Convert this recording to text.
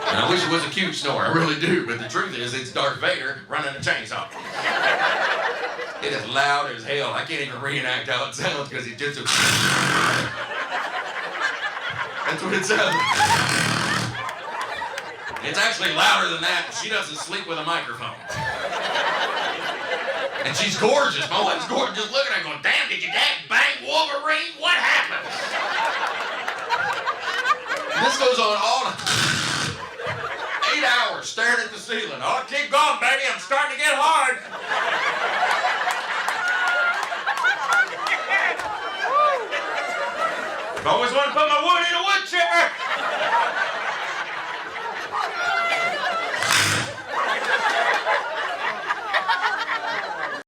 And I wish it was a cute snore, I really do, but the truth is it's Darth Vader running a chainsaw. It is loud as hell. I can't even reenact how it sounds because it's just a... That's what it sounds like. It's actually louder than that, and she doesn't sleep with a microphone. And she's gorgeous. My wife's gorgeous. Just looking at her going, damn, did your dad bang Wolverine? What happened? And this goes on all 8 hours staring at the ceiling. Oh, keep going, baby. I'm starting to get hard. I've always wanted to put my wood in a wood chipper.